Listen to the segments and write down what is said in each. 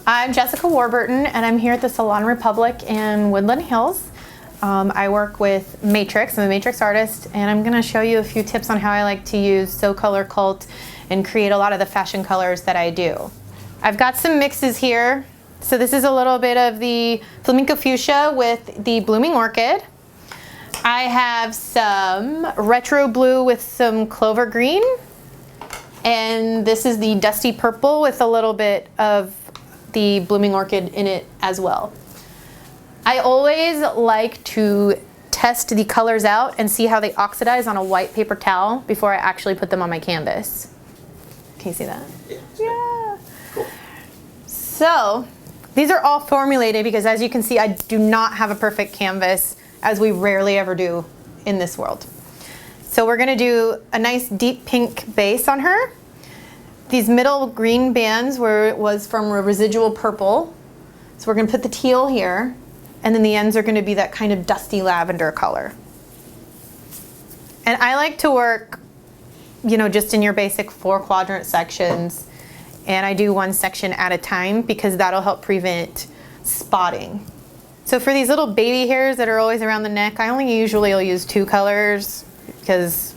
I'm Jessica Warburton, and I'm here at the Salon Republic in Woodland Hills. I work with Matrix. I'm a Matrix artist, and I'm going to show you a few tips on how I like to use Socolor Cult and create a lot of the fashion colors that I do. I've got some mixes here. So this is a little bit of the flamenco fuchsia with the blooming orchid. I have some retro blue with some clover green. And this is the dusty purple with a little bit of the blooming orchid in it as well. I always like to test the colors out and see how they oxidize on a white paper towel before I actually put them on my canvas. Can you see that? Yeah. Cool. So these are all formulated because, as you can see, I do not have a perfect canvas, as we rarely ever do in this world. So we're gonna do a nice deep pink base on her. These middle green bands was from a residual purple. So we're gonna put the teal here, and then the ends are gonna be that kind of dusty lavender color. And I like to work, just in your basic 4-quadrant sections, and I do one section at a time because that'll help prevent spotting. So for these little baby hairs that are always around the neck, I only usually will use 2 colors because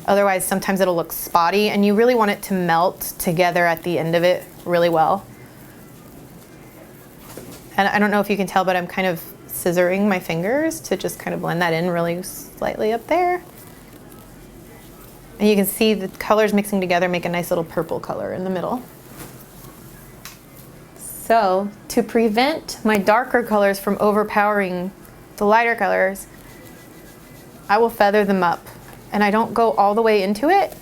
otherwise sometimes it'll look spotty, and you really want it to melt together at the end of it really well. And I don't know if you can tell, but I'm kind of scissoring my fingers to just kind of blend that in really slightly up there. And you can see the colors mixing together make a nice little purple color in the middle. So to prevent my darker colors from overpowering the lighter colors, I will feather them up, and I don't go all the way into it.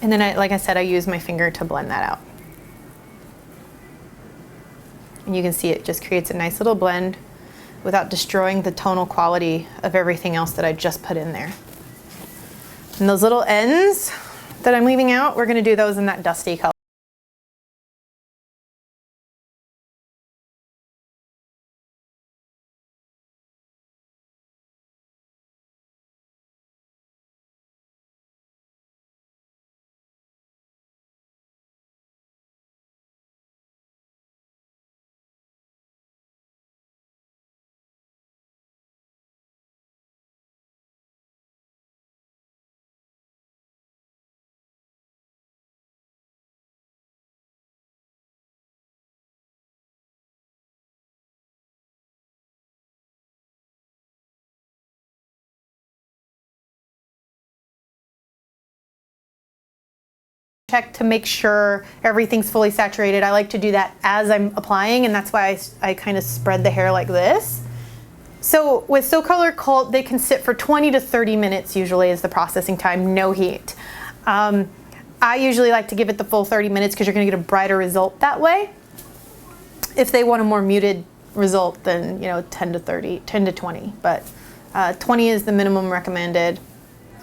And then, like I said, I use my finger to blend that out. And you can see it just creates a nice little blend without destroying the tonal quality of everything else that I just put in there. And those little ends that I'm leaving out, we're gonna do those in that dusty color. Check to make sure everything's fully saturated. I like to do that as I'm applying, and that's why I kind of spread the hair like this. So with Socolor Cult, they can sit for 20 to 30 minutes usually is the processing time, no heat. I usually like to give it the full 30 minutes because you're gonna get a brighter result that way. If they want a more muted result, then 10 to 20, but 20 is the minimum recommended.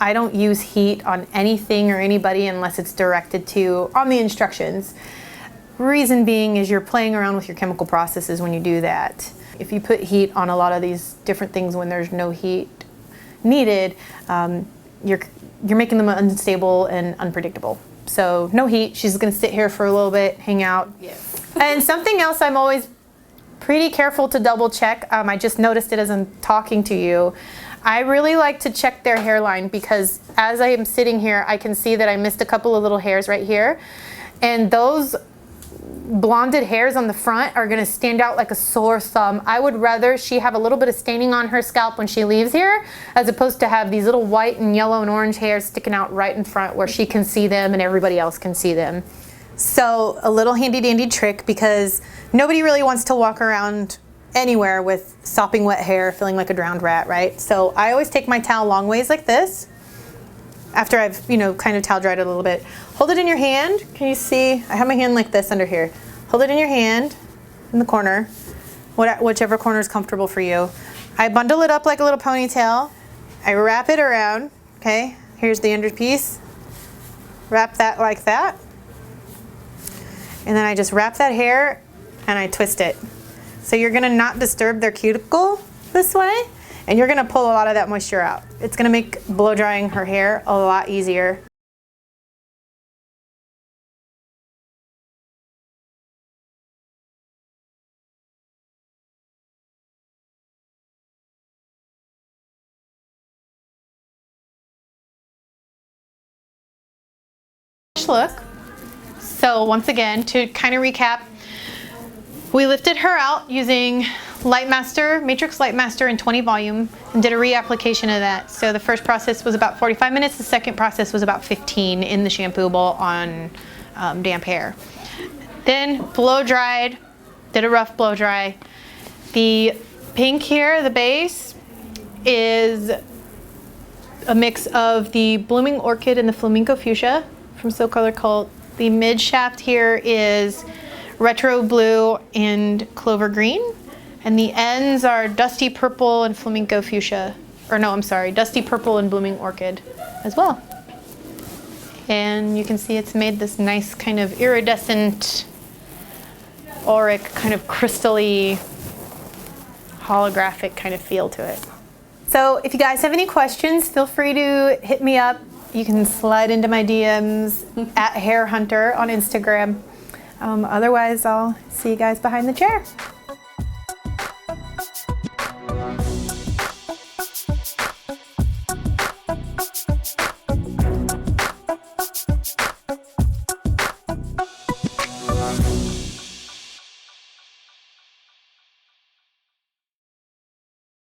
I don't use heat on anything or anybody unless it's directed to on the instructions. Reason being is you're playing around with your chemical processes when you do that. If you put heat on a lot of these different things when there's no heat needed, you're making them unstable and unpredictable. So no heat. She's gonna sit here for a little bit, hang out. Yes. And something else I'm always pretty careful to double check. I just noticed it as I'm talking to you. I really like to check their hairline because as I am sitting here, I can see that I missed a couple of little hairs right here. And those blonded hairs on the front are gonna stand out like a sore thumb. I would rather she have a little bit of staining on her scalp when she leaves here, as opposed to have these little white and yellow and orange hairs sticking out right in front where she can see them and everybody else can see them. So a little handy dandy trick, because nobody really wants to walk around anywhere with sopping wet hair feeling like a drowned rat, right? So I always take my towel long ways like this after I've kind of towel dried it a little bit. Hold it in your hand. Can you see? I have my hand like this under here. Hold it in your hand in the corner, whichever corner is comfortable for you. I bundle it up like a little ponytail. I wrap it around. Okay, here's the under piece. Wrap that like that, and then I just wrap that hair and I twist it. So you're gonna not disturb their cuticle this way, And you're gonna pull a lot of that moisture out. It's gonna make blow drying her hair a lot easier. Look. So once again, to kind of recap, we lifted her out using Lightmaster, Matrix Lightmaster in 20 volume, and did a reapplication of that. So the first process was about 45 minutes, the second process was about 15 in the shampoo bowl on damp hair. Then blow dried, did a rough blow dry. The pink here, the base, is a mix of the Blooming Orchid and the Flamenco Fuchsia from Socolor Cult. The mid shaft here is Retro Blue and Clover Green. And the ends are Dusty Purple and Flamenco Fuchsia. Or no, I'm sorry, Dusty Purple and Blooming Orchid as well. And you can see it's made this nice kind of iridescent, auric, kind of crystal-y, holographic kind of feel to it. So if you guys have any questions, feel free to hit me up. You can slide into my DMs at Hair Hunter on Instagram. Otherwise, I'll see you guys behind the chair.